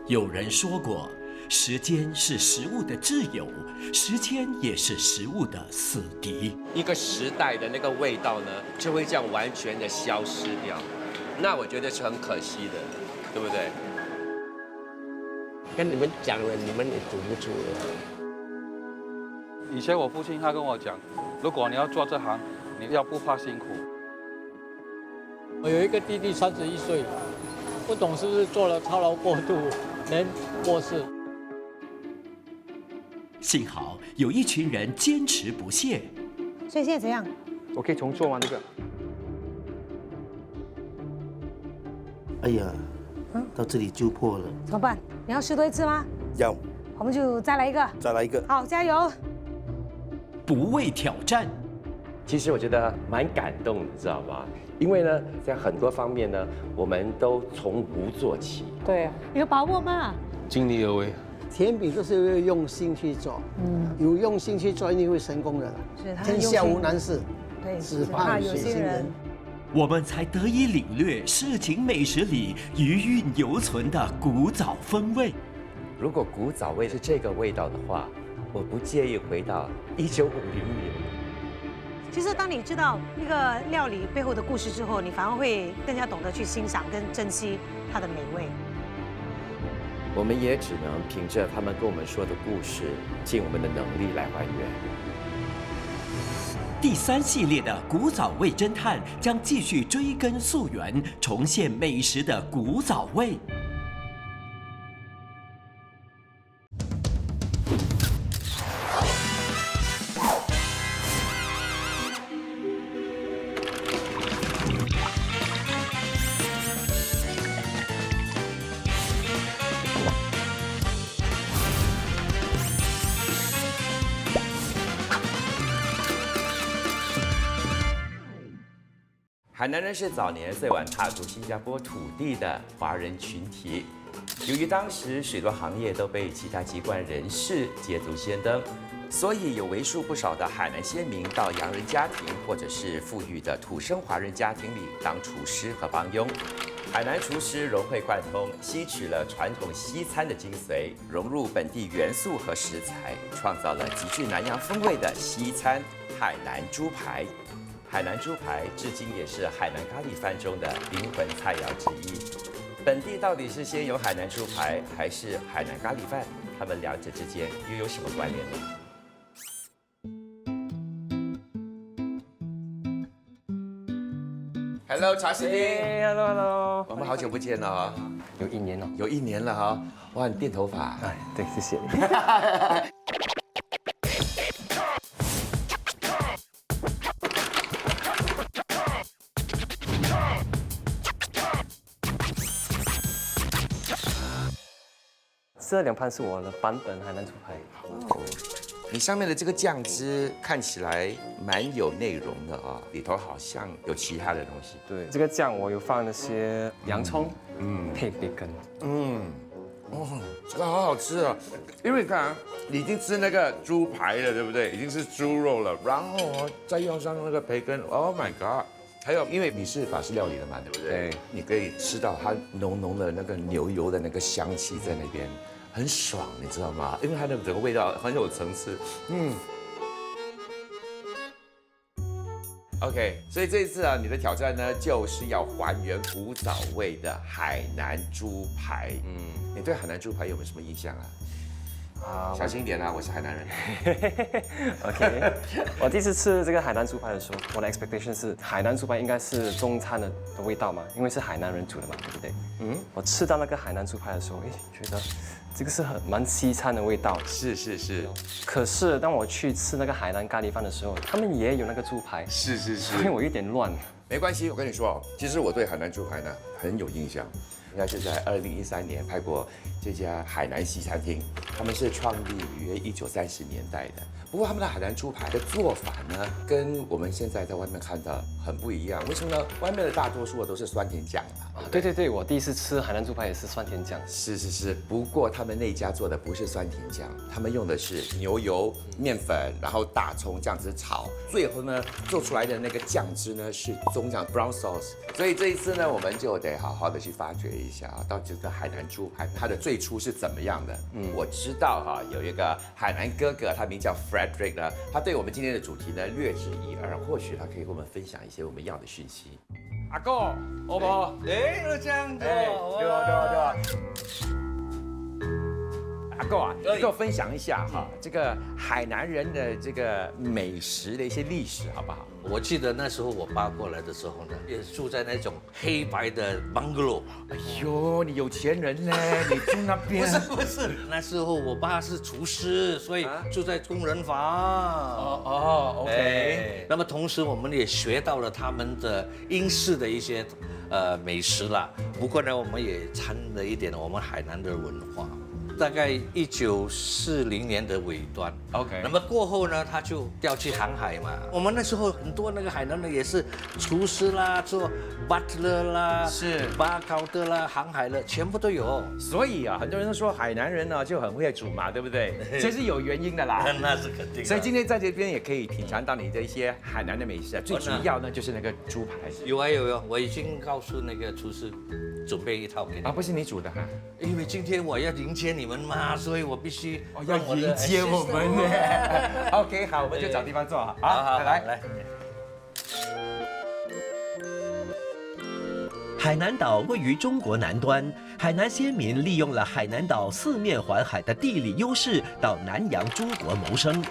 有人说过，时间是食物的挚友，时间也是食物的死敌。一个时代的那个味道呢，就会这样完全的消失掉，那我觉得是很可惜的，对不对？跟你们讲了，你们也煮不出了。以前我父亲他跟我讲，如果你要做这行，你要不怕辛苦。我有一个弟弟31岁，不懂是不是做了操劳过度，能过世。幸好有一群人坚持不懈。所以现在怎样？我可以重做吗？这个？哎呀，到这里就破了。怎么办？你要试多一次吗？要，我们就再来一个。再来一个。好，加油！不畏挑战。其实我觉得蛮感动的，知道吗？因为呢，在很多方面呢，我们都从无做起。对啊，有把握吗？尽力而为。甜品都是要用心去做，有用心去做，一定会成功的。是他天下无难事，对，只怕有心人。我们才得以领略市井美食里余韵犹存的古早风味。如果古早味是这个味道的话，我不介意回到1950年。其实，当你知道一个料理背后的故事之后，你反而会更加懂得去欣赏跟珍惜它的美味。我们也只能凭着他们跟我们说的故事，尽我们的能力来还原。第3系列的古早味侦探将继续追根溯源，重现美食的古早味。海南人是早年最晚踏足新加坡土地的华人群体。由于当时许多行业都被其他籍贯人士捷足先登，所以有为数不少的海南先民到洋人家庭或者是富裕的土生华人家庭里当厨师和帮佣。海南厨师融会贯通，吸取了传统西餐的精髓，融入本地元素和食材，创造了极具南洋风味的西餐海南猪排。海南猪排至今也是海南咖喱饭中的灵魂菜肴之一。本地到底是先有海南猪排，还是海南咖喱饭？它们两者之间又有什么关联呢？Hello， 茶室町。Hello， 我们好久不见了哦。有1年了。有1年了哈。哇，你电头发。哎，对，谢谢你。这2盘是我的版本海南猪排。你上面的这个酱汁看起来蛮有内容的啊，里头好像有其他的东西。对，这个酱我有放那些洋葱，配培根。这个好好吃啊！因为你看啊，你已经吃那个猪排了，对不对？已经是猪肉了，然后再用上那个培根 ，Oh my god！还有，因为你是法式料理的嘛，对不对？对，你可以吃到它浓浓的那个牛油的那个香气在那边，很爽，你知道吗？因为它的整个味道很有层次。OK， 所以这一次啊，你的挑战呢，就是要还原古早味的海南猪排。你对海南猪排有没有什么印象啊？小心一点啊，我是海南人。OK， 我第一次吃这个海南猪排的时候，我的 expectation 是海南猪排应该是中餐的味道嘛，因为是海南人煮的嘛，对不对？我吃到那个海南猪排的时候，觉得这个是蛮西餐的味道。是。可是当我去吃那个海南咖喱饭的时候，他们也有那个猪排。是。所以我有点乱。没关系，我跟你说，其实我对海南猪排呢很有印象。应该是在2013年拍过这家海南西餐厅，他们是创立于1930年代的。不过他们的海南猪排的做法呢，跟我们现在在外面看到很不一样。为什么呢？外面的大多数都是酸甜酱嘛。对，我第一次吃海南猪排也是酸甜酱。是。不过他们那家做的不是酸甜酱，他们用的是牛油、面粉，然后大葱这样子炒，最后呢做出来的那个酱汁呢是棕酱 brown sauce。所以这一次呢，我们就得好好的去发掘一一下啊，到底这个海南猪排它的最初是怎么样的？我知道哈，有一个海南哥哥，他名叫 Frederick 呢，他对我们今天的主题呢略知一二，或许他可以跟我们分享一些我们要的讯息。阿哥，好不好？哎，这样子，对。阿哥啊，你跟我分享一下哈，这个海南人的这个美食的一些历史，好不好？我记得那时候我爸过来的时候呢，也住在那种黑白的 bungalow。哎呦，你有钱人呢，你住那边？不是，那时候我爸是厨师，所以住在工人房。OK。那么同时我们也学到了他们的英式的一些美食啦。不过呢，我们也掺了一点我们海南的文化。大概1940年的尾端 ，OK。那么过后呢，他就调去航海嘛。我们那时候很多那个海南人也是厨师啦，做 butler 啦，是 bar counter 啦，航海了，全部都有。所以啊，很多人都说海南人呢就很会煮嘛，对不对？这是有原因的啦。那是肯定的。所以今天在这边也可以品尝到你的一些海南的美食，最主要呢就是那个猪排。有，我已经告诉那个厨师准备一套给你。啊，不是你煮的哈？因为今天我要迎接你们嘛，所以我必须要迎接我们呢。OK， 好，我们就找地方坐好。好，来。海南岛位于中国南端，海南先民利用了海南岛四面环海的地理优势，到南洋诸国谋生。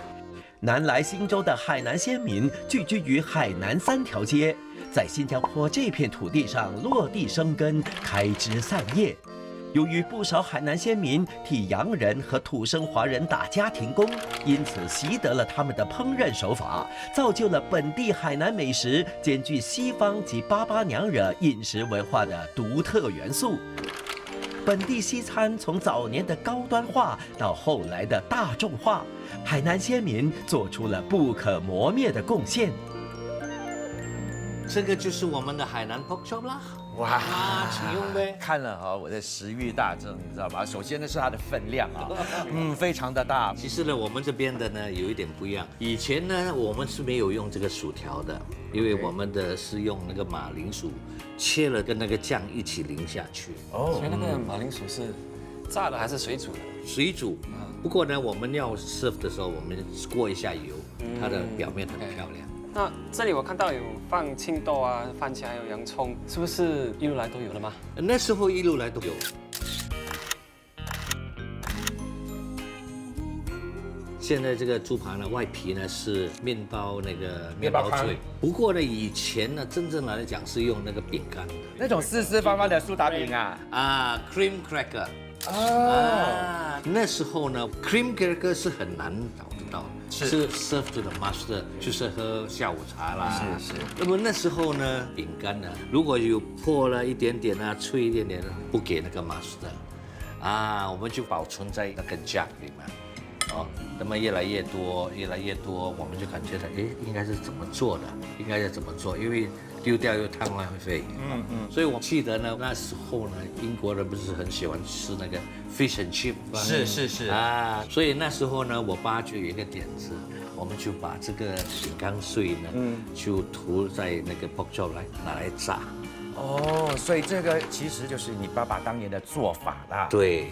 南来新州的海南先民聚居于海南3条街，在新加坡这片土地上落地生根，开枝散叶。由于不少海南先民替洋人和土生华人打家庭工，因此习得了他们的烹饪手法，造就了本地海南美食兼具西方及巴巴娘惹饮食文化的独特元素。本地西餐从早年的高端化到后来的大众化，海南先民做出了不可磨灭的贡献。这个就是我们的海南 pork chop 啦。哇，请用呗。看了啊，我的食欲大增，你知道吧？首先呢是它的分量啊，非常的大。其实呢，我们这边的呢有一点不一样。以前呢，我们是没有用这个薯条的，因为我们的是用那个马铃薯切了跟那个酱一起淋下去。所以那个马铃薯是炸的还是水煮的？水煮。不过呢，我们要 serve 的时候，我们过一下油，它的表面很漂亮。那这里我看到有放青豆啊、番茄还有洋葱，是不是一路来都有了吗？那时候一路来都有。现在这个猪扒呢，外皮呢是面包那个面包脆。不过呢，以前呢，真正来讲是用那个饼干的，那种四四方方的苏打饼啊。cream cracker。那时候呢 ，cream cracker 是很难找得到，是 serve to the master， 就是喝下午茶啦。是。那么那时候呢，饼干呢，如果有破了一点点啊，脆一点点，不给那个 master， 我们就保存在那个 jug 里面。那么越来越多，我们就感觉到，应该是怎么做的？应该要怎么做？因为丢掉又太浪费。所以我记得呢，那时候呢，英国人不是很喜欢吃那个 fish and chip 吗？是。所以那时候呢，我爸就有一个点子，我们就把这个饼干碎呢，就涂在那个 pork chop 拿来炸。所以这个其实就是你爸爸当年的做法啦。对。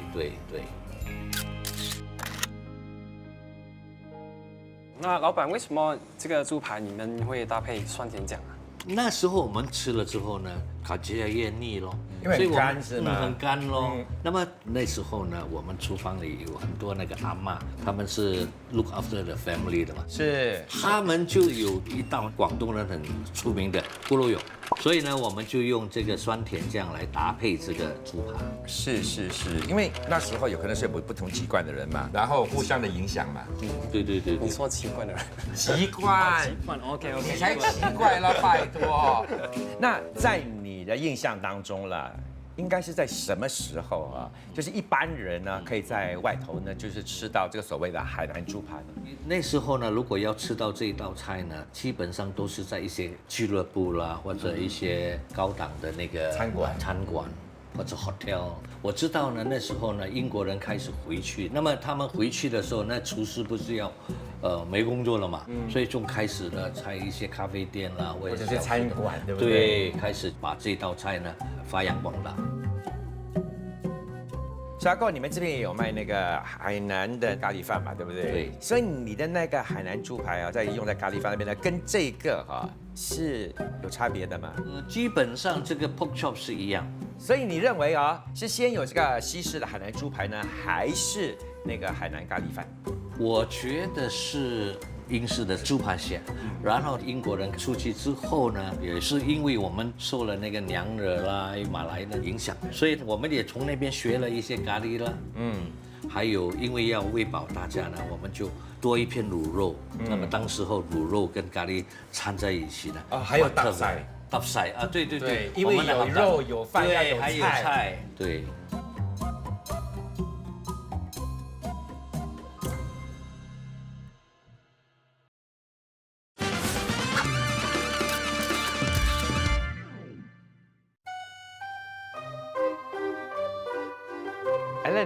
那老板，为什么这个猪排你们会搭配酸甜酱啊？那时候我们吃了之后呢，感觉越腻咯，因为很干是吗？很干咯。那么那时候呢，我们厨房里有很多那个阿嬷，他们是 look after the family 的嘛，是。他们就有一道广东人很出名的咕噜肉，所以呢，我们就用这个酸甜酱来搭配这个猪扒。是，因为那时候有可能是有不同籍贯的人嘛，然后互相的影响嘛。对。你说奇怪的人？习惯 ，OK， 你才奇怪了，拜托。那在你的印象当中啦，应该是在什么时候啊？就是一般人呢，可以在外头呢，就是吃到这个所谓的海南猪扒呢？那时候呢，如果要吃到这一道菜呢，基本上都是在一些俱乐部啦，或者一些高档的那个餐馆。或者 hotel， 我知道呢，那时候呢，英国人开始回去，那么他们回去的时候，那厨师不是要，没工作了嘛，所以就开始呢，在一些咖啡店啦，或者是餐馆，对不对？对，开始把这道菜呢发扬光大。小阿公，你们这边也有卖那个海南的咖喱饭嘛，对不对？对。所以你的那个海南猪排啊，在用在咖喱饭那边呢，跟这个是有差别的吗？基本上这个 pork chop 是一样。所以你认为是先有这个西式的海南猪排呢，还是那个海南咖喱饭？我觉得是英式的猪扒蟹，然后英国人出去之后呢，也是因为我们受了那个娘惹啦、马来的影响，所以我们也从那边学了一些咖喱啦。还有因为要喂饱大家呢，我们就多一片卤肉。那么当时候卤肉跟咖喱掺在一起呢，还有大菜。大菜啊，对，因为有肉有饭，对，还有菜，对。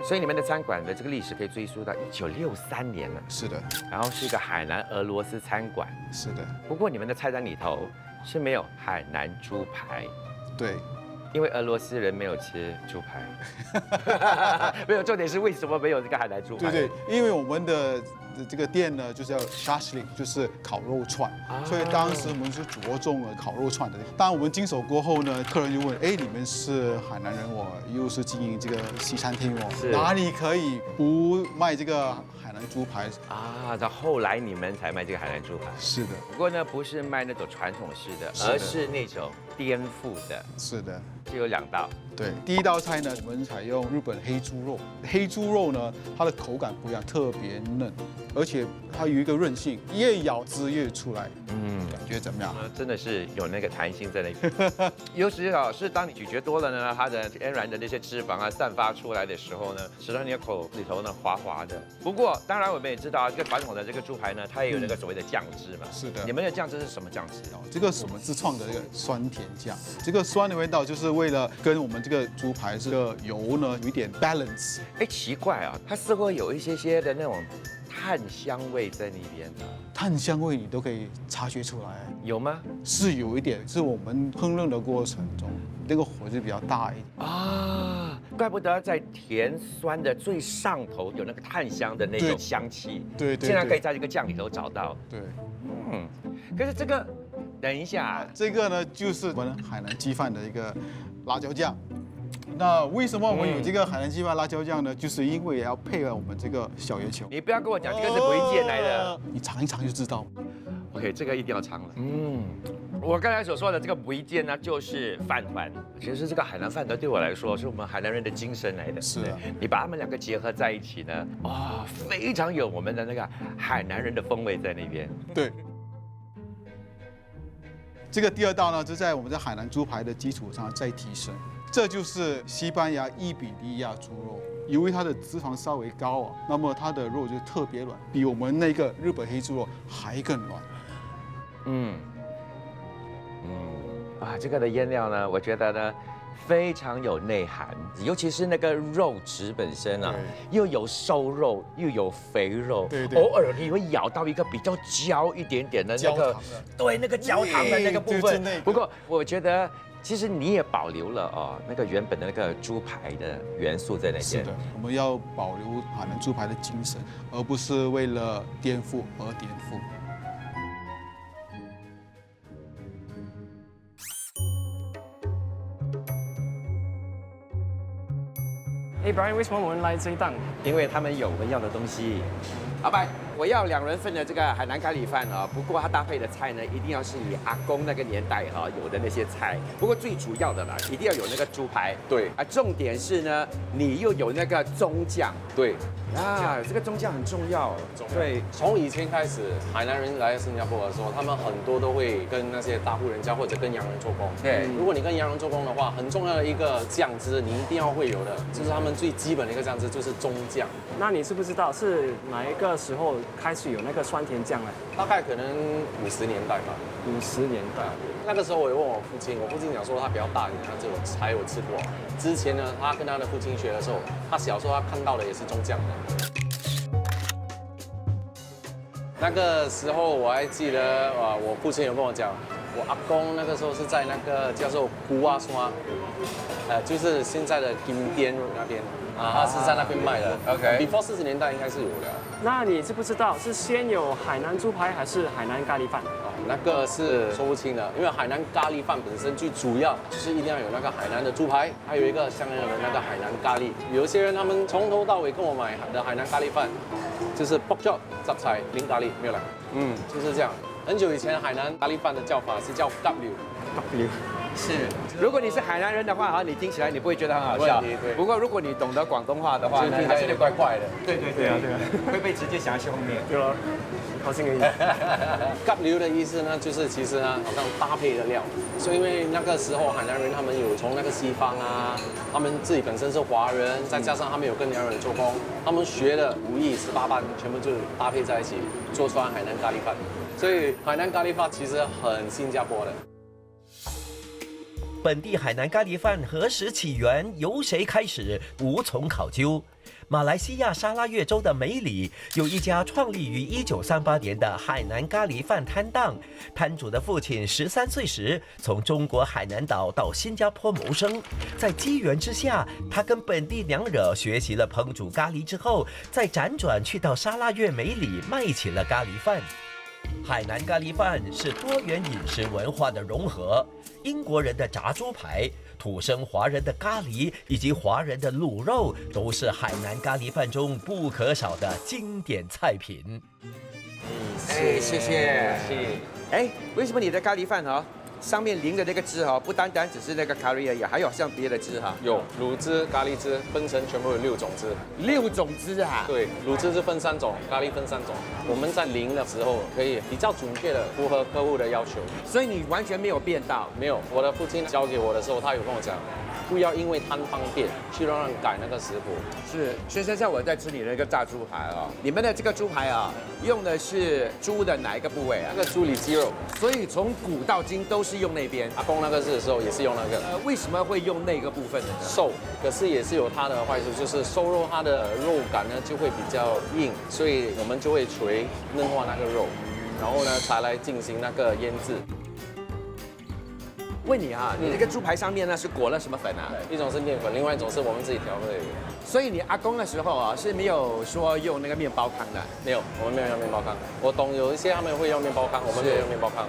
所以你们的餐馆的这个历史可以追溯到1963年了。是的。然后是一个海南俄罗斯餐馆。是的。不过你们的菜单里头是没有海南猪排。对。因为俄罗斯人没有吃猪排。没有，重点是为什么没有这个海南猪排？对，因为我们的这个店呢，就是要 shashlik， 就是烤肉串，所以当时我们是着重了烤肉串的。当我们经手过后呢，客人就问：哎，你们是海南人又是经营这个西餐厅哪里可以不卖这个海南猪排到后来你们才卖这个海南猪排。是的。不过呢，不是卖那种传统式的，而是那种颠覆的。是的。就有2道。对，第一道菜呢，我们采用日本黑猪肉。黑猪肉呢，它的口感不一样，特别嫩，而且它有一个韧性，越咬汁越出来。感觉怎么样？真的是有那个弹性在那边。有时是当你咀嚼多了呢，它的天然的那些脂肪散发出来的时候呢，使到你的口里头呢滑滑的。不过当然我们也知道，这个传统的这个猪排呢，它也有那个所谓的酱汁嘛。是的。你们的酱汁是什么酱汁？这个是我们自创的这个酸甜酱。这个酸的味道就是为了跟我们这个猪排这个油呢有一点 balance。奇怪它似乎有一些的那种炭香味在那边的。炭香味你都可以察觉出来。有吗？是有一点，是我们烹饪的过程中，那个火就比较大一点。怪不得在甜酸的最上头有那个炭香的那种香气。对，竟然可以在这个酱里头找到。对。可是这个，等一下，这个呢就是我们海南鸡饭的一个辣椒酱。那为什么我们有这个海南鸡饭辣椒酱呢？就是因为也要配合我们这个小圆球。你不要跟我讲这个是违建来的，你尝一尝就知道。OK， 这个一定要尝了。我刚才所说的这个违建呢，就是饭团。其实这个海南饭团对我来说，是我们海南人的精神来的。是的。你把它们2个结合在一起呢，非常有我们的那个海南人的风味在那边。对。这个第2道呢，就在我们的海南猪排的基础上再提升。这就是西班牙伊比利亚猪肉，因为它的脂肪稍微高那么它的肉就特别软，比我们那个日本黑猪肉还更软。这个的腌料呢，我觉得呢非常有内涵，尤其是那个肉质本身又有瘦肉又有肥肉，偶尔你会咬到一个比较焦一点点的那个，那个焦糖的那个部分。不过我觉得。其实你也保留了那个原本的那个猪排的元素在那边。是的，我们要保留海南猪排的精神，而不是为了颠覆而颠覆。Brian， 为什么我们来这一档？因为他们有我们要的东西。老板，我要2人份的这个海南咖喱饭不过它搭配的菜呢，一定要是你阿公那个年代有的那些菜。不过最主要的一定要有那个猪排。对。重点是呢，你又有那个中酱。对。这个中酱很重要。对。从以前开始，海南人来新加坡的时候，他们很多都会跟那些大户人家或者跟洋人做工。对。如果你跟洋人做工的话，很重要的一个酱汁，你一定要会有的，就是他们最基本的一个酱汁，就是中酱。那你知不知道是哪一个时候开始有那个酸甜酱呢？大概可能50年代吧。50年代。那个时候我也问我父亲，我父亲讲说他比较大一点，他就才有吃过。之前呢，他跟他的父亲学的时候，他小时候他看到的也是中酱的。那个时候我还记得我父亲有跟我讲，我阿公那个时候是在那个叫做古瓦山，就是现在的金边路那边他是在那边卖的。OK，before 40年代应该是有的。那你知不知道是先有海南猪排还是海南咖喱饭？那个是说不清的，因为海南咖喱饭本身最主要就是一定要有那个海南的猪排，还有一个香港的那个海南咖喱。有一些人他们从头到尾跟我买的海南咖喱饭，就是 pork chop 杂菜零咖喱没有了。就是这样。很久以前海南咖喱饭的叫法是叫 W。是，如果你是海南人的话，哈，你听起来你不会觉得很好笑。对。不过如果你懂得广东话的话，还是有点怪怪的。对，会被直接想去后面。对了，好心而已。W 的意思呢，就是其实呢，好像搭配的料。所以因为那个时候海南人他们有从那个西方啊，他们自己本身是华人，再加上他们有跟洋人做工，他们学的武艺18般，全部就搭配在一起，做出来海南咖喱饭。所以海南咖喱饭其实很新加坡的。本地海南咖喱饭何时起源，由谁开始，无从考究。马来西亚沙拉越州的梅里有一家创立于1938年的海南咖喱饭摊档，摊主的父亲13岁时从中国海南岛到新加坡谋生，在机缘之下，他跟本地娘惹学习了烹煮咖喱之后，再辗转去到沙拉越梅里卖起了咖喱饭。海南咖喱饭是多元饮食文化的融合，英国人的炸猪排、土生华人的咖喱以及华人的卤肉，都是海南咖喱饭中不可少的经典菜品。谢谢。为什么你的咖喱饭上面淋的那个汁不单单只是那个咖喱而已，还有像别的汁有卤汁、咖喱汁，分成全部有6种汁。6种汁啊？对，卤汁是分3种，咖喱分3种。我们在淋的时候可以比较准确的符合客户的要求。所以你完全没有变到？没有，我的父亲教给我的时候，他有跟我讲，不要因为贪方便去让人改那个食谱。是，所以像我在吃你的那个炸猪排你们的这个猪排用的是猪的哪一个部位啊？那个猪里肌肉。所以从古到今都是用那边。阿公那个是的时候也是用那个。为什么会用那个部分呢？瘦，可是也是有它的坏处，就是瘦肉它的肉感呢就会比较硬，所以我们就会捶嫩化那个肉，然后呢才来进行那个腌制。问你你这个猪排上面呢是裹了什么粉啊？一种是面粉，另外一种是我们自己调味。所以你阿公的时候是没有说用那个面包糠的？没有，我们没有用面包糠。我懂有一些他们会用面包糠，我们没有用面包糠。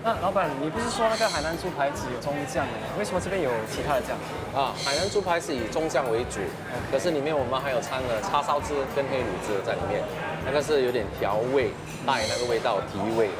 那老板，你不是说那个海南猪排只有中酱的，为什么这边有其他的酱？海南猪排是以中酱为主，可是里面我们还有掺了叉烧汁跟黑卤汁在里面，那个是有点调味，带那个味道提味的。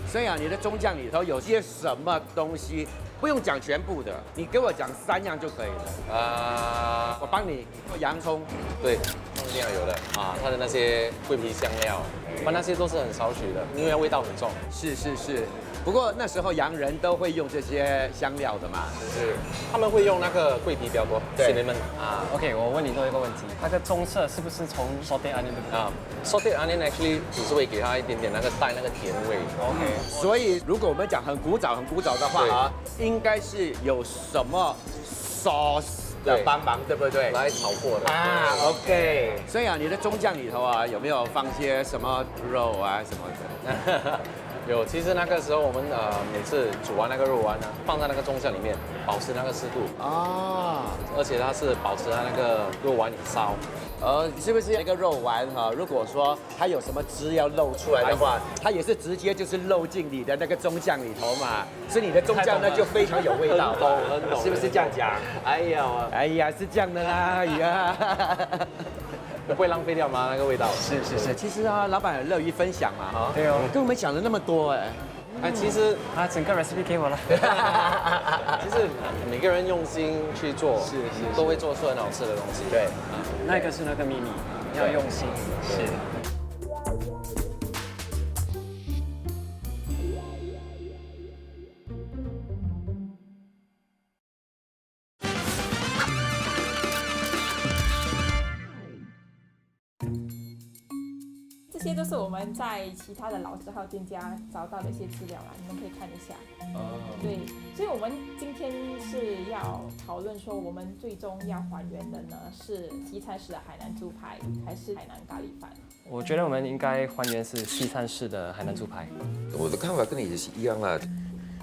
所以你的中酱里头有些什么东西？不用讲全部的，你给我讲3样就可以了。我帮你。洋葱，对，一定要有的它的那些桂皮香料，那些都是很少许的，因为味道很重。是。不过那时候洋人都会用这些香料的嘛，是他们会用那个桂皮比较多。对，OK， 我问你多一个问题，那个棕色是不是从 salted onion ？salted onion actually 只是会给它一点点那个带那个甜味。OK， 所以如果我们讲很古早的话应该是有什么 sauce的帮忙，对不对？来炒过的OK。所以你的中酱里头有没有放些什么肉什么的？有，其实那个时候我们每次煮完那个肉丸呢，放在那个中酱里面，保持那个湿度而且它是保持它那个肉丸里烧。是不是那个肉丸如果说它有什么汁要漏出来的话，它也是直接就是漏进你的那个中酱里头嘛，所以你的中酱呢就非常有味道。很懂，是不是这样讲？哎呀，是这样的啦，不会浪费掉吗？那个味道？是。其实老板很乐于分享嘛，对哦，跟我们讲了那么多其实整个 recipe 给我了。其实每个人用心去做，都会做出很好吃的东西。对，那个是那个秘密，要用心。是。这些都是我们在其他的老字号店家找到的一些资料啦，你们可以看一下。对，所以我们今天是要讨论说，我们最终要还原的呢是西餐式的海南猪排，还是海南咖喱饭？我觉得我们应该还原是西餐式的海南猪排。我的看法跟你也是一样啦。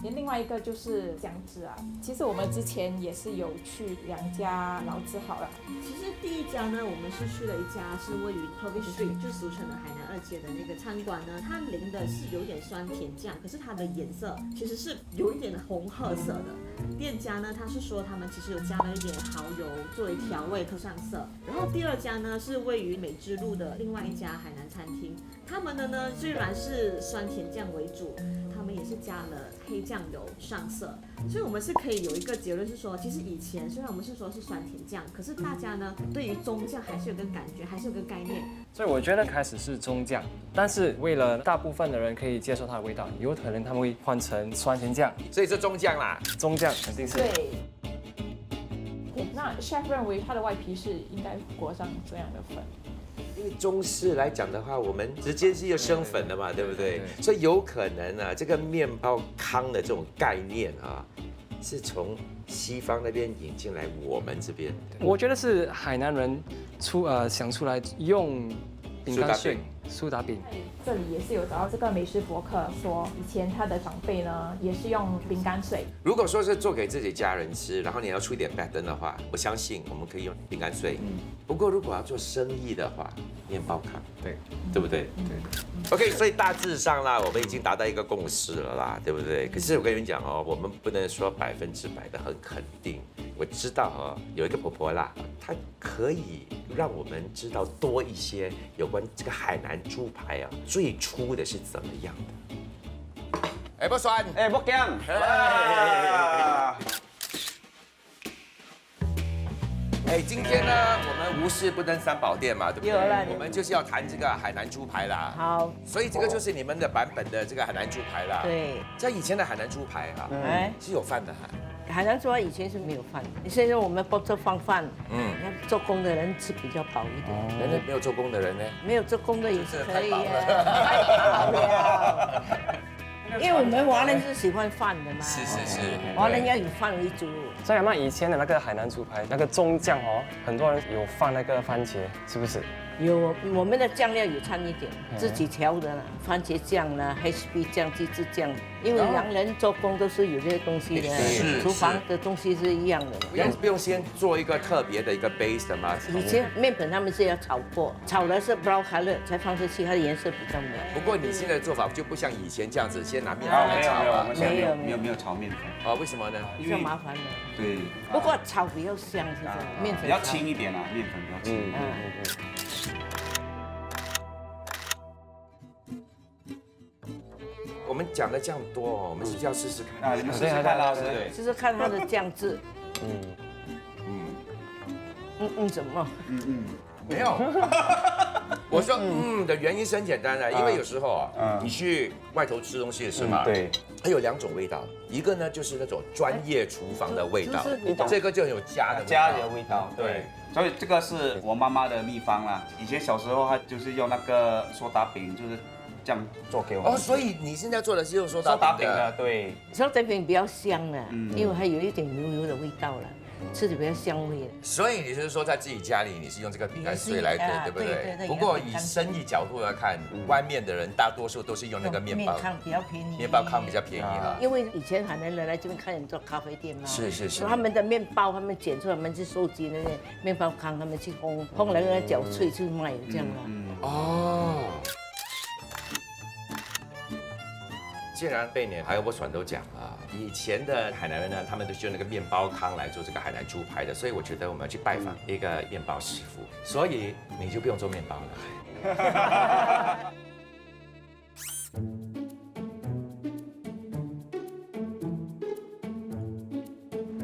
另外一个就是姜汁啊，其实我们之前也是有去2家老字号了。其实第一家呢，我们是去了一家是位于 Toby Street， 就俗称的海南2街的那个餐馆呢，它淋的是有点酸甜酱，可是它的颜色其实是有一点红褐色的。店家呢，他是说他们其实有加了一点蚝油作为调味特上色。然后第2家呢是位于美之路的另外一家海南餐厅，他们的呢虽然是酸甜酱为主，他们也是加了黑酱油上色，所以我们是可以有一个结论是说，其实以前虽然我们是说是酸甜酱，可是大家呢对于中酱还是有个感觉，还是有个概念。所以我觉得开始是中酱，但是为了大部分的人可以接受它的味道，有可能他们会换成酸甜酱，所以是中酱啦。中酱肯定是。对。那 chef 认为它的外皮是应该裹上这样的粉。因为中式来讲的话，我们直接是用生粉的嘛，对不对？所以有可能啊，这个面包糠的这种概念啊，是从西方那边引进来我们这边。我觉得是海南人想出来用饼干碎、苏打饼。这里也是有找到这个美食博客说，以前他的长辈呢也是用饼干碎。如果说是做给自己家人吃，然后你要出一点 pattern 的话，我相信我们可以用饼干碎。不过如果要做生意的话，面包糠，对不对？对。OK， 所以大致上啦，我们已经达到一个共识了啦，对不对？可是我跟你们讲哦，我们不能说100%的很肯定。我知道哦，有一个婆婆啦，她可以让我们知道多一些有关这个海南猪排啊，最初的是怎么样的。哎，不酸，哎，不姜，哎，今天呢，我们无事不登三宝殿嘛，对不对？有了，我们就是要谈这个海南猪排啦。好，所以这个就是你们的版本的这个海南猪排啦。对，像以前的海南猪排哈，是有饭的哈。海南猪排以前是没有饭的，现在我们不做放饭，做工的人吃比较饱一点。人没有做工的人呢？没有做工的也是可以啊，太饱了。因为我们华人是喜欢饭的嘛，是，华人要以饭为主。所以嘛，以前的那个海南猪排那个中酱哦，很多人有放那个番茄，是不是？有，我们的酱料有掺一点，自己调的啦，番茄酱啦、HB 酱、鸡汁酱，因为洋人做工都是有这些东西的，厨房的东西是一样的。不用先做一个特别的一个 base 的吗？以前面粉他们是要炒过，炒的是 brown color 才放进去，它的颜色比较美。不过你现在的做法就不像以前这样子，先拿面粉来炒啊。没有炒面粉。哦，为什么呢？比较麻烦的。对。不过炒比较香，是这样。面粉比较轻一点啊，面粉比较轻。我们讲了这样多哦，我们是要试试看啊，你们试试看啦，对，试试看它的酱汁。怎么？没有。我说的原因是很简单的，因为有时候啊，你去外头吃东西的时候嘛，对，它有2种味道，一个呢就是那种专业厨房的味道，这个就有家的味道，对。所以这个是我妈妈的秘方啦。以前小时候她就是用那个苏打饼，就是这样做给我们。哦，所以你现在做的是用苏打饼的，对。苏打饼比较香的，因为它有一点油的味道了。吃的比较香味的。所以你是说在自己家里你是用这个饼干碎来对不对？不过以生意角度来看，外面的人大多数都是用那个面包糠比较便宜，面包糠比较便宜哈。因为以前海南人来这边看人做咖啡店嘛，是，他们的面包他们剪出来，他们去收集那个面包糠，他们去烘了搅碎去卖这样啦。哦。既然贝年还有我选都讲了，以前的海南人呢，他们都是用那个面包糠来做这个海南猪排的，所以我觉得我们要去拜访一个面包师傅，所以你就不用做面包了。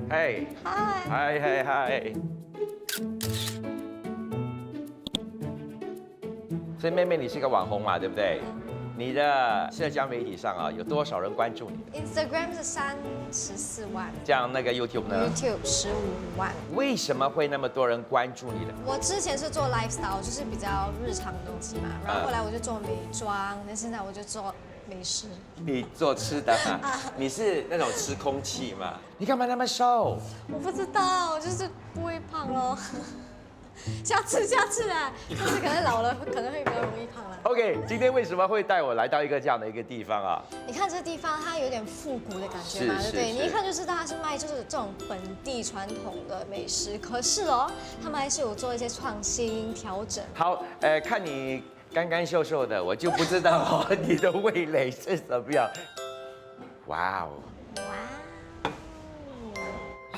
嘿，嗨，所以妹妹你是个网红嘛，对不对？你的社交媒体上啊，有多少人关注你 ？Instagram 是34万，这样那个 YouTube 呢 ？YouTube 15万。为什么会那么多人关注你呢？我之前是做 lifestyle， 就是比较日常的东西嘛，然后后来我就做美妆，那现在我就做美食。你做吃的嘛？你是那种吃空气嘛？你干嘛那么瘦？我不知道，就是不会胖咯。下次啊，但是可能老了可能会比较容易胖了。 OK， 今天为什么会带我来到一个这样的一个地方啊？你看这地方，它有点复古的感觉嘛，对不对？你一看就知道它是卖就是这种本地传统的美食。可是哦，他们还是有做一些创新调整。好，看你干干瘦瘦的，我就不知道你的味蕾是怎么样。哇哦！哇！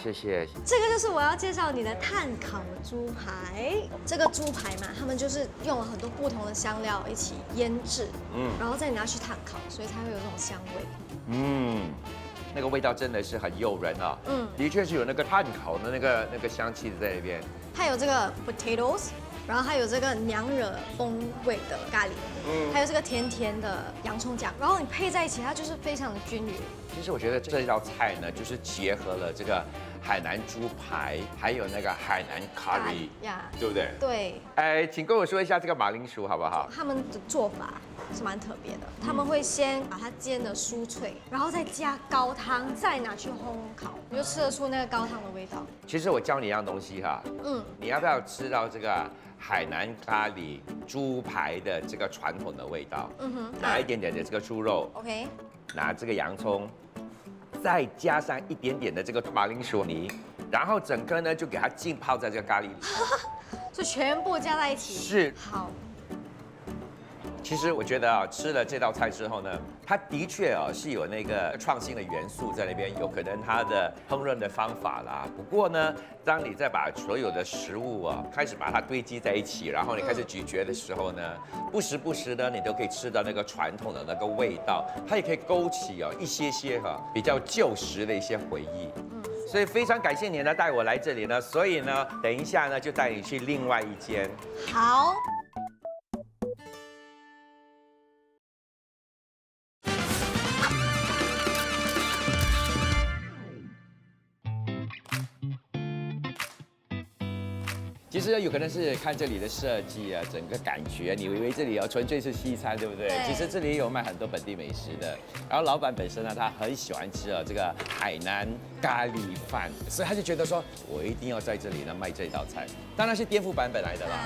谢谢。这个就是我要介绍你的炭烤猪排。这个猪排嘛，他们就是用了很多不同的香料一起腌制，然后再拿去炭烤，所以才会有这种香味。那个味道真的是很诱人啊。的确是有那个炭烤的那个香气在那边。它有这个 potatoes。 然后还有这个娘惹风味的咖喱，还有这个甜甜的洋葱酱，然后你配在一起，它就是非常的均匀。其实我觉得这道菜呢，就是结合了这个海南猪排，还有那个海南咖喱呀，对不对？对。请跟我说一下这个马铃薯好不好？他们的做法是蛮特别的，他们会先把它煎得酥脆，然后再加高汤，再拿去烘烤，你就吃得出那个高汤的味道。其实我教你一样东西哈，你要不要吃到这个？ 海南咖喱猪排的这个传统的味道，拿一点点的这个猪肉 ，OK， 拿这个洋葱，再加上一点点的这个马铃薯泥，然后整个呢就给它浸泡在这个咖喱里，就全部加在一起。是，好。 其实我觉得啊，吃了这道菜之后呢，它的确啊是有那个创新的元素在那边，有可能它的烹饪的方法啦。不过呢，当你再把所有的食物啊开始把它堆积在一起，然后你开始咀嚼的时候呢，不时不时呢，你都可以吃到那个传统的那个味道，它也可以勾起一些比较旧时的一些回忆。所以非常感谢你呢带我来这里呢，所以呢，等一下呢就带你去另外一间。好。 其实有可能是看这里的设计啊，整个感觉，你以为这里纯粹是西餐，对不对？其实这里有卖很多本地美食的。然后老板本身呢，他很喜欢吃这个海南咖喱饭，所以他就觉得说，我一定要在这里呢卖这道菜。当然是颠覆版本来的啦。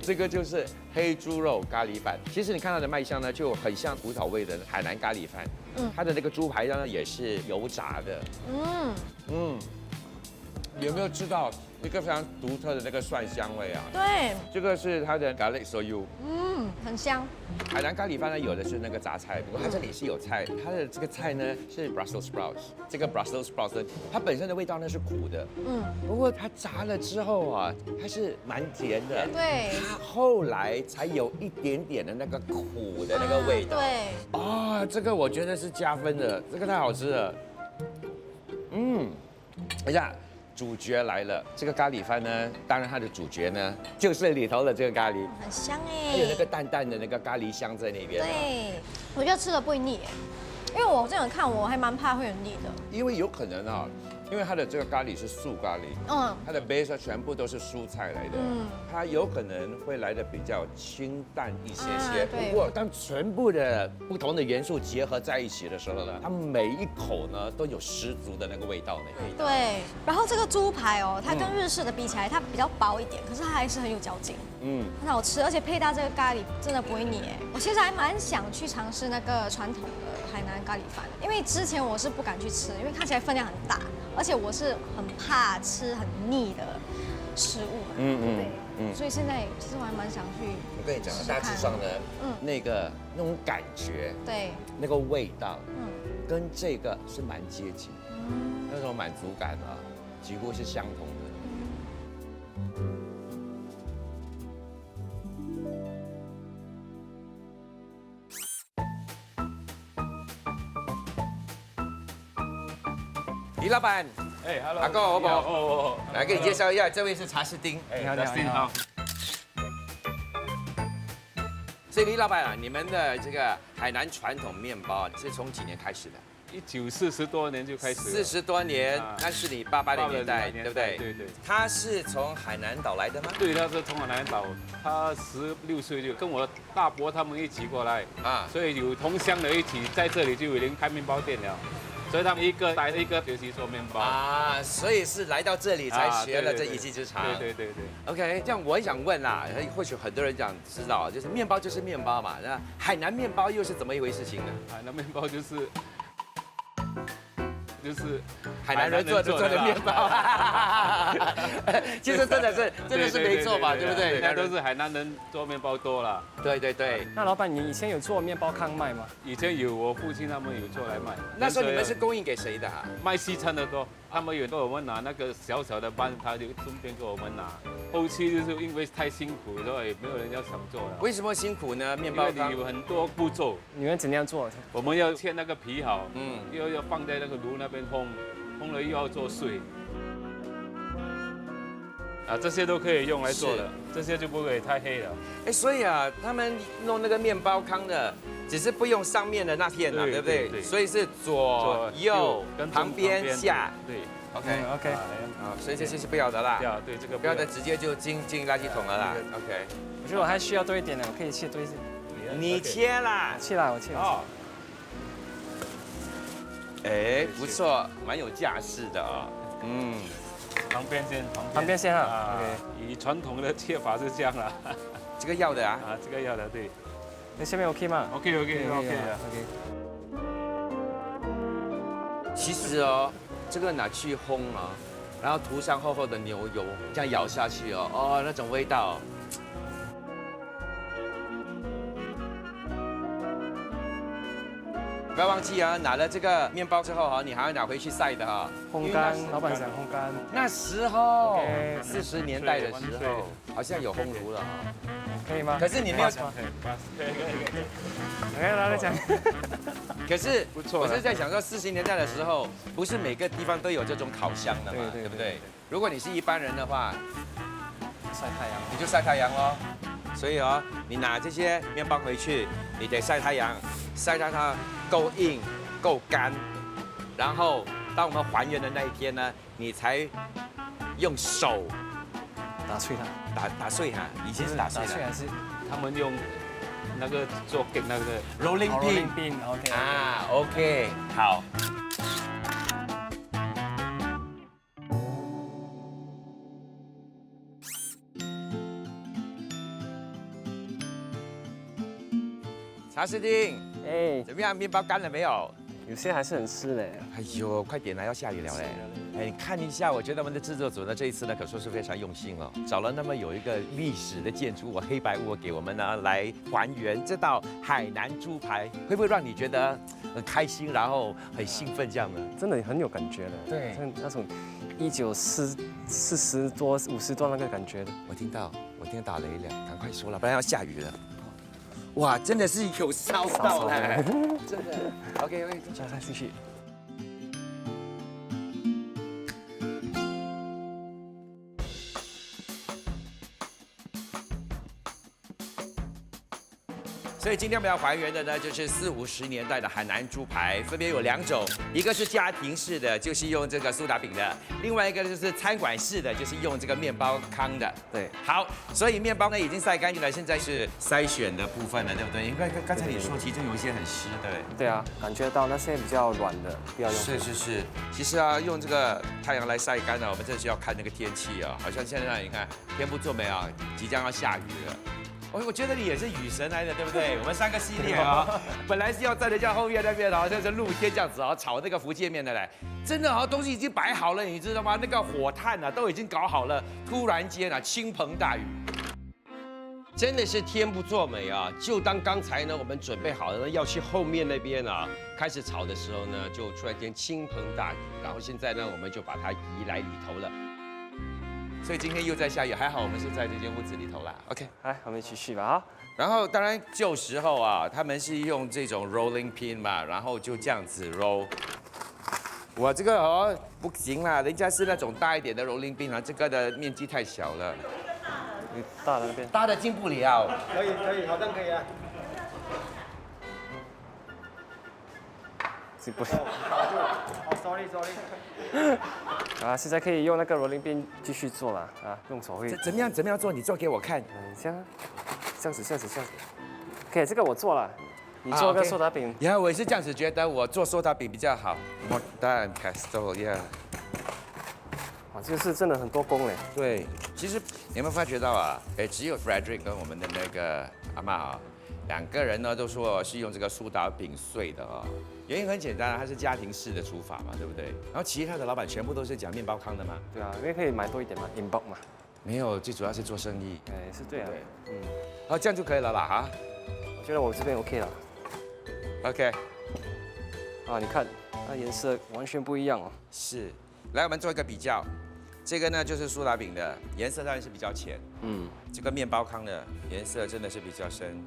这个就是黑猪肉咖喱饭。其实你看它的卖相呢，就很像古早味的海南咖喱饭。它的那个猪排呢也是油炸的。有没有吃到一个非常独特的那个蒜香味啊？对，这个是它的 garlic soyu， 很香。海南咖喱饭呢，有的是那个杂菜，不过它这里是有菜，它的这个菜呢是 Brussels sprouts， 这个 Brussels sprouts 呢，它本身的味道呢是苦的，不过它炸了之后啊，它是蛮甜的，对，它后来才有一点点的那个苦的那个味道，对，这个我觉得是加分的，这个太好吃了，等一下。主角来了，这个咖喱饭呢，当然它的主角呢就是里头的这个咖喱，很香哎，还有那个淡淡的那个咖喱香在那边。对，我觉得吃了不会腻哎，因为我这样看我还蛮怕会有腻的。因为有可能啊，因为它的这个咖喱是素咖喱，它的 base 全部都是蔬菜来的，它有可能会来的比较清淡一些些。不过当全部的不同的元素结合在一起的时候呢，它每一口呢都有十足的那个味道呢。对，然后这个猪排哦，它跟日式的比起来，它比较薄一点，可是它还是很有嚼劲，很好吃，而且配搭这个咖喱真的不会腻哎。我其实还蛮想去尝试那个传统的海南咖喱饭，因为之前我是不敢去吃，因为看起来分量很大。而且我是很怕吃很腻的食物嘛，对，所以现在其实我还蛮想去。我跟你讲，大致上呢，那种感觉，对，那个味道，跟这个是蛮接近，那种满足感啊，几乎是相同的。李老板，Hello， 阿哥好不好？来给你介绍一下，这位是查士丁。你好。所以李老板啊，你们的这个海南传统面包是从几年开始的？1940多年就开始。40多年，那是你爸爸的年代，对不对？对对。他是从海南岛来的吗？对，他是从海南岛，他16岁就跟我大伯他们一起过来啊，所以有同乡的一起在这里就已经开面包店了。所以他们一个学习做面包啊，所以是来到这里才学了这一技之长。对。OK， 这样我很想问啦，或许很多人想知道，就是面包就是面包嘛，那海南面包又是怎么一回事情呢？海南面包就是海南人做的面包，其实真的是没错吧，对不对？那都是海南人做面包多了。对。那老板，你以前有做面包糠卖吗？以前有，我父亲他们有做来卖。那时候你们是供应给谁的？卖西餐的多，他们有跟我们拿那个小小的班，他就顺便给我们拿。后期就是因为太辛苦，所以没有人要想做了。为什么辛苦呢？面包糠有很多步骤，你们怎样做？我们要切那个皮好，又要放在那个炉那边烘，烘了又要做碎。这些都可以用来做的，这些就不会太黑了。所以啊，他们弄那个面包糠的，只是不用上面的那片了，对不对？所以是左右旁边下。对 ，OK。所以这些是不要的啦。对，这个不要的直接就进垃圾桶了啦。OK。我觉得我还需要多一点呢，我可以切多一些。你切啦？切了，我切了。哦。不错，蛮有架势的啊。旁边先啊。以传统的切法是这样啦。这个要的啊？这个要的，对。那下面 OK 吗 ？OK 的。其实这个拿去烘啊，然后涂上厚厚的牛油，这样咬下去那种味道。不要忘记啊，拿了这个面包之后你还要拿回去晒的烘干，老板想烘干。那时候40年代的时候，好像有烘炉了可以吗？可是你没有。来讲。可是我是在想说，40年代的时候，不是每个地方都有这种烤箱的嘛，对不对？如果你是一般人的话，晒太阳，你就晒太阳咯。所以你拿这些面包回去，你得晒太阳，晒到它够硬、够干，然后当我们还原的那一天呢，你才用手打碎它，打碎它。以前是打碎的，还是他们用那个做给那个 rolling pin。OK。OK， 好。查士丁，怎么样？面包干了没有？有些还是很湿嘞。哎呦，快点啦，要下雨了嘞！你看一下，我觉得我们的制作组呢，这一次呢可说是非常用心了，找了那么有一个历史的建筑物黑白屋给我们呢来还原这道海南猪排，会不会让你觉得很开心，然后很兴奋这样呢？真的很有感觉的，对，那种1940多、50多那个感觉的。我听到打雷了，赶快说了，不然要下雨了。哇，真的是有烧到了，真的。OK， 再继续。所以今天我们要还原的呢，就是40、50年代的海南猪排，分别有2种，一个是家庭式的，就是用这个苏打饼的；另外一个就是餐馆式的，就是用这个面包糠的。对，好，所以面包呢已经晒干净了，现在是筛选的部分了，对不对？因为刚才你说其中有一些很湿，对。对啊，感觉到那些比较软的不要用。是。其实用这个太阳来晒干呢，我们这需要看那个天气啊，好像现在你看天不作美啊，即将要下雨了。我觉得你也是雨神来的，对不对？我们3个系列本来是要在人家后面那边好像是露天这样子炒那个福建面的嘞，真的东西已经摆好了，你知道吗？那个火炭都已经搞好了，突然间倾盆大雨，真的是天不作美啊！就当刚才呢我们准备好了要去后面那边开始炒的时候呢，就突然间倾盆大雨，然后现在呢我们就把它移来里头了。所以今天又在下雨，还好我们是在这间屋子里头啦。OK， 来，我们继续吧然后当然旧时候他们是用这种 rolling pin 嘛，然后就这样子 roll。我这个不行啦，人家是那种大一点的 rolling pin 这个的面积太小了。你大的那边。大的进不了。可以，好像可以啊。不是。sorry。现在可以用那个 rolling pin 继续做了用手会。怎么样做？你做给我看。这样子。OK， 这个我做了。你做个苏打饼。呀，我也是这样子觉得，我做苏打饼比较好。Mortar and pestle， yeah。哇，这个是真的很多工嘞。对，其实你有没有发觉到啊？只有 Frederick 跟我们的那个阿嬷啊，两个人呢都说是用这个苏打饼碎的啊。原因很简单，它是家庭式的厨法嘛，对不对？然后其他的老板全部都是讲面包糠的嘛。对啊，因为可以买多一点嘛 ，in bulk 嘛。没有，最主要是做生意。哎，是对啊。对，好，这样就可以了啦哈。我觉得我这边 OK 了。OK。啊，你看，它颜色完全不一样哦。是，来我们做一个比较。这个呢就是苏打饼的颜色当然是比较浅，这个面包糠的颜色真的是比较深。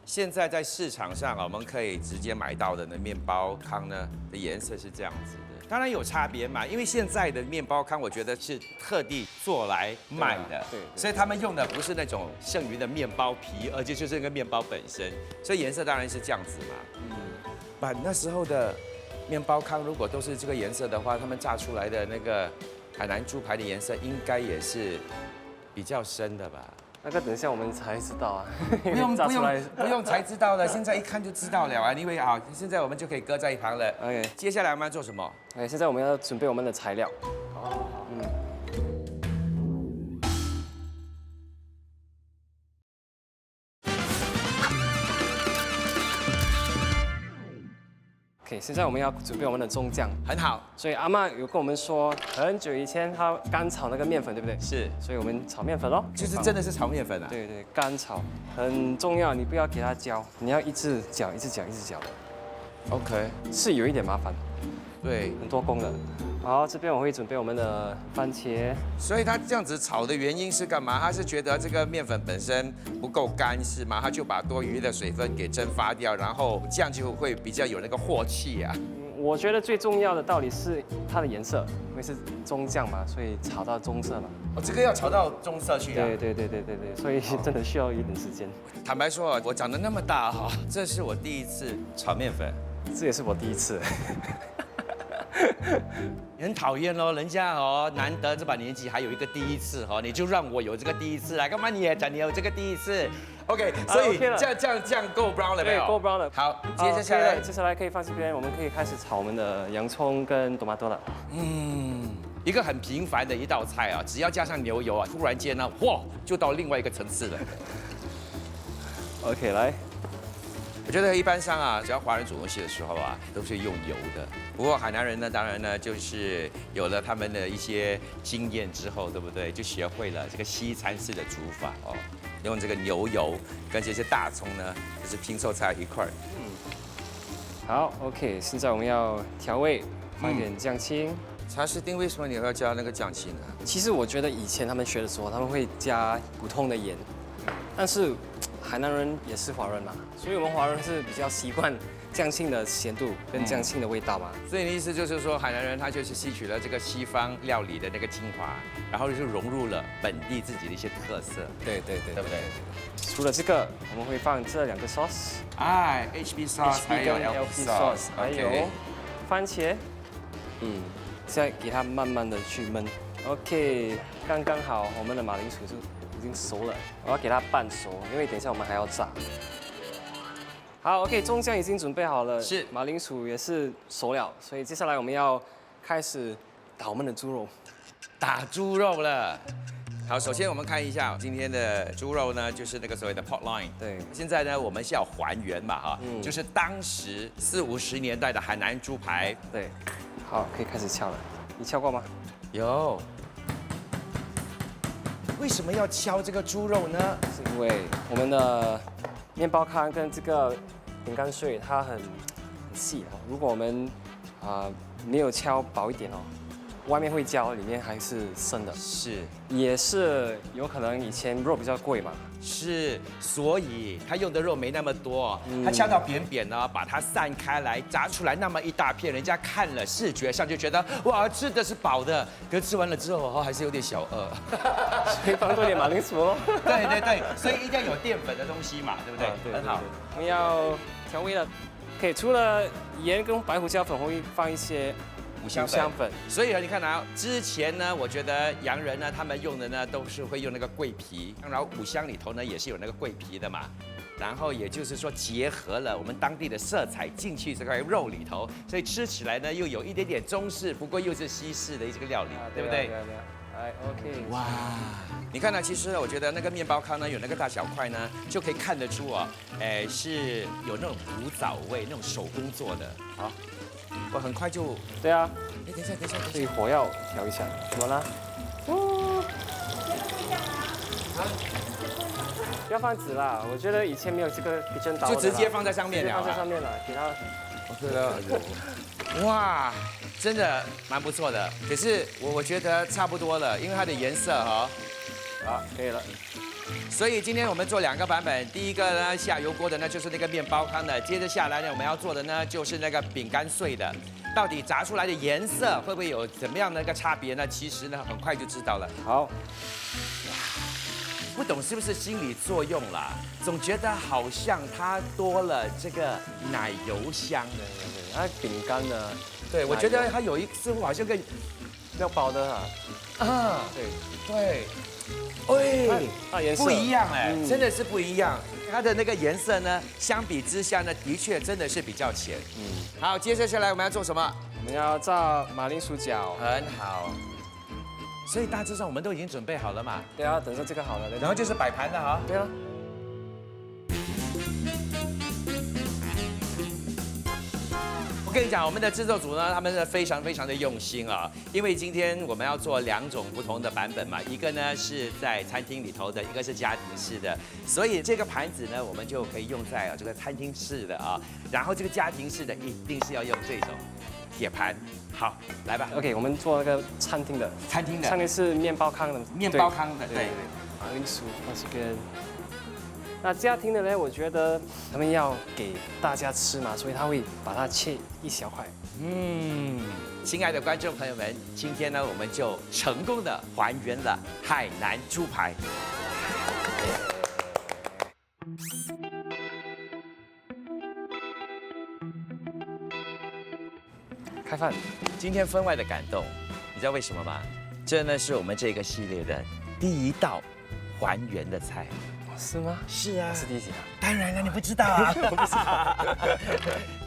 现在在市场上我们可以直接买到的面包糠呢的颜色是这样子的，当然有差别嘛，因为现在的面包糠我觉得是特地做来卖的，对，所以他们用的不是那种剩余的面包皮，而且就是那个面包本身，所以颜色当然是这样子嘛。把那时候的面包糠如果都是这个颜色的话，他们炸出来的那个海南猪排的颜色应该也是比较深的吧？那个等一下我们才知道啊，不用才知道了，现在一看就知道了啊。因为啊，现在我们就可以搁在一旁了。OK， 接下来我们要做什么？哎，现在我们要准备我们的材料。OK， 现在我们要准备我们的中酱，很好。所以阿嬷有跟我们说，很久以前她干炒那个面粉，对不对？是。所以我们炒面粉咯，就是真的是炒面粉啊。对对，干炒很重要，你不要给它焦，你要一直搅，一直搅，一直搅。OK， 是有一点麻烦，对，很多工的。好，这边我会准备我们的番茄。所以他这样子炒的原因是干嘛？他是觉得这个面粉本身不够干是吗？他就把多余的水分给蒸发掉，然后这样就会比较有那个镬气啊。我觉得最重要的道理是它的颜色，因为是中酱嘛，所以炒到棕色嘛。哦，这个要炒到棕色去啊？对，所以真的需要一点时间。坦白说，我长得那么大哈，这是我第一次炒面粉，这也是我第一次。很讨厌哦，人家哦难得这把年纪还有一个第一次哦，你就让我有这个第一次来，干嘛你也讲你有这个第一次 ？OK， 所以这样够 brown 了没有？对，够 brown 了。好，接下来可以放这边，我们可以开始炒我们的洋葱跟多玛多了。一个很平凡的一道菜啊，只要加上牛油啊，突然间呢，哇，就到另外一个层次了。OK， 来。我觉得一般上啊，只要华人煮东西的时候啊，都是用油的。不过海南人呢，当然呢，就是有了他们的一些经验之后，对不对？就学会了这个西餐式的煮法哦，用这个牛油跟这些大葱呢，就是拼凑在一块儿。好 ，OK， 现在我们要调味，放一点酱青。茶士丁为什么你要加那个酱青呢？其实我觉得以前他们学的时候，他们会加普通的盐，但是海南人也是华人嘛，所以我们华人是比较习惯酱青的咸度跟酱青的味道嘛。所以你的意思就是说，海南人他就是吸取了这个西方料理的那个精华，然后就融入了本地自己的一些特色。对不对？除了这个，我们会放这两个 sauce， HB sauce 还有 LP sauce， 还有番茄。现在给它慢慢的去焖。OK， 刚刚好，我们的马铃薯就已经熟了，我要给它半熟，因为等一下我们还要炸。好 ，OK， 中酱已经准备好了，是马铃薯也是熟了，所以接下来我们要开始打我们的猪肉，打猪肉了。好，首先我们看一下今天的猪肉呢，就是那个所谓的 pot loin。对，现在呢我们是要还原嘛哈，就是当时40、50年代的海南猪排。对，好，可以开始敲了。你敲过吗？有。为什么要敲这个猪肉呢？是因为我们的面包糠跟这个饼干碎它很细哦，如果我们没有敲薄一点哦，外面会焦，里面还是生的。是，也是有可能以前肉比较贵嘛。是，所以他用的肉没那么多，他敲到扁扁呢，把它散开来，炸出来那么一大片，人家看了视觉上就觉得哇，吃的是饱的，可是吃完了之后还是有点小饿，所以放多点马铃薯咯。对，所以一定要有淀粉的东西嘛，对不对？对，很好。我们要调味了，可以除了盐跟白胡椒粉，会放一些五香粉，所以你看啊，之前呢，我觉得洋人呢，他们用的呢都是会用那个桂皮，然后五香里头呢也是有那个桂皮的嘛。然后也就是说结合了我们当地的色彩进去这块肉里头，所以吃起来呢又有一点点中式，不过又是西式的这个料理，对不对？对。哎 ，OK。哇，你看呢，其实我觉得那个面包糠呢，有那个大小块呢，就可以看得出哦，是有那种古早味，那种手工做的。好，我很快就。对啊。哎，等一下，所以火要调一下，怎么了？不要放纸啦，我觉得以前没有这个比针刀，就直接放在上面了，直接放在上面了，给它。对了，哇，真的蛮不错的。可是我觉得差不多了，因为它的颜色哈，好，可以了。所以今天我们做2个版本，第一个呢下油锅的呢就是那个面包糠的，接着下来呢我们要做的呢就是那个饼干碎的。到底炸出来的颜色会不会有怎么样的一个差别呢？其实呢很快就知道了。好。不懂是不是心理作用啦？总觉得好像它多了这个奶油香。对，它饼干呢？对，我觉得它有一似乎好像跟料包的啊。啊，对。它颜色不一样哎，真的是不一样。它的那个颜色呢，相比之下呢，的确真的是比较浅。好，接着下来我们要做什么？我们要炸马铃薯饺。很好。所以大致上我们都已经准备好了嘛？对啊，等下这个好了，然后就是摆盘了哈。对啊。我跟你讲，我们的制作组呢，他们是非常的用心啊，因为今天我们要做2种不同的版本嘛，一个呢是在餐厅里头的，一个是家庭式的，所以这个盘子呢，我们就可以用在这个餐厅式的啊，然后这个家庭式的一定是要用这种铁盘。好，来吧。OK， 我们做那个餐厅的。餐厅是面包糠的。面包糠的，对。马铃薯放这边。那家庭的呢，我觉得他们要给大家吃嘛，所以他会把它切一小块。亲爱的观众朋友们，今天呢，我们就成功的还原了海南猪排。开饭。今天分外的感动，你知道为什么吗？这呢是我们这个系列的第1道还原的菜。是吗？是啊，是第几啊？当然了，你不知道啊。我不知道。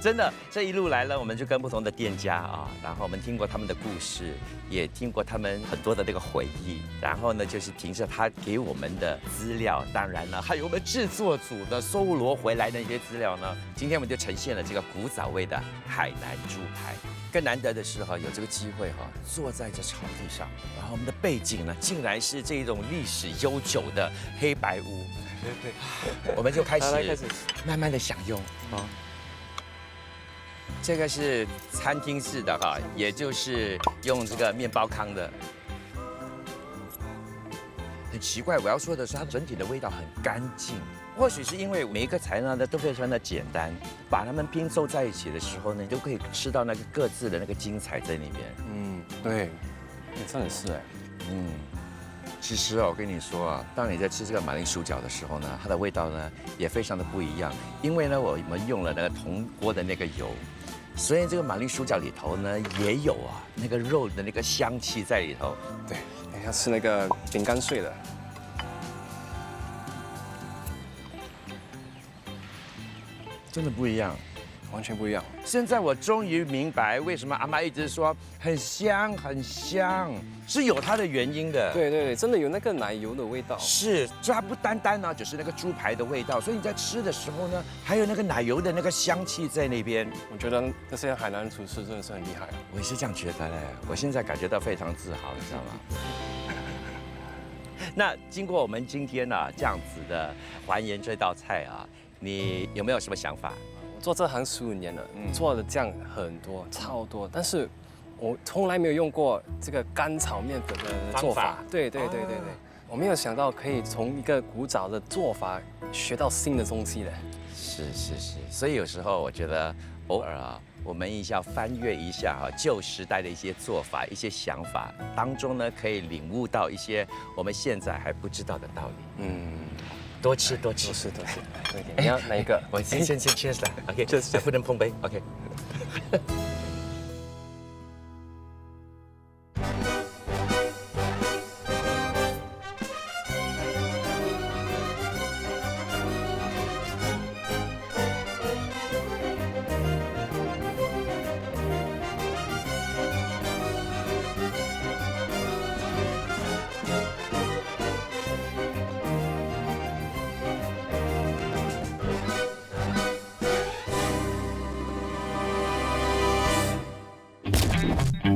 真的，这一路来了，我们就跟不同的店家啊，然后我们听过他们的故事，也听过他们很多的那个回忆，然后呢，就是凭着他给我们的资料，当然了，还有我们制作组的搜罗回来的一些资料呢，今天我们就呈现了这个古早味的海南猪排。更难得的是哈，有这个机会哈，坐在这草地上，然后我们的背景呢，竟然是这种历史悠久的黑白屋。对，我们就开始慢慢的享用啊。这个是餐厅式的哈，也就是用这个面包糠的。很奇怪，我要说的是，它整体的味道很干净。或许是因为每一个材料呢都非常的简单，把它们拼凑在一起的时候呢，你都可以吃到那个各自的那个精彩在里面。对，真的是哎。其实我跟你说啊，当你在吃这个马铃薯饺的时候呢，它的味道呢也非常的不一样，因为呢我们用了那个铜锅的那个油，所以这个马铃薯饺里头呢也有啊那个肉的那个香气在里头。对，要吃那个饼干碎的。真的不一样，完全不一样。现在我终于明白为什么阿妈一直说很香很香，是有它的原因的。对，真的有那个奶油的味道。是，所以它不单单呢只是那个猪排的味道，所以你在吃的时候呢，还有那个奶油的那个香气在那边。我觉得这些海南厨师真的是很厉害。我也是这样觉得嘞，我现在感觉到非常自豪，你知道吗？那经过我们今天呢这样子的还原这道菜啊，你有没有什么想法？我做这行15年了，做的酱很多，超多，但是我从来没有用过这个干炒面粉的做法。对，我没有想到可以从一个古早的做法学到新的东西的。是，所以有时候我觉得偶尔啊，我们要翻阅一下旧时代的一些做法、一些想法当中呢，可以领悟到一些我们现在还不知道的道理。多吃。多一点。你要哪一个？我先 cheers 啦 ，OK， 就是不能碰杯 ，OK。谢。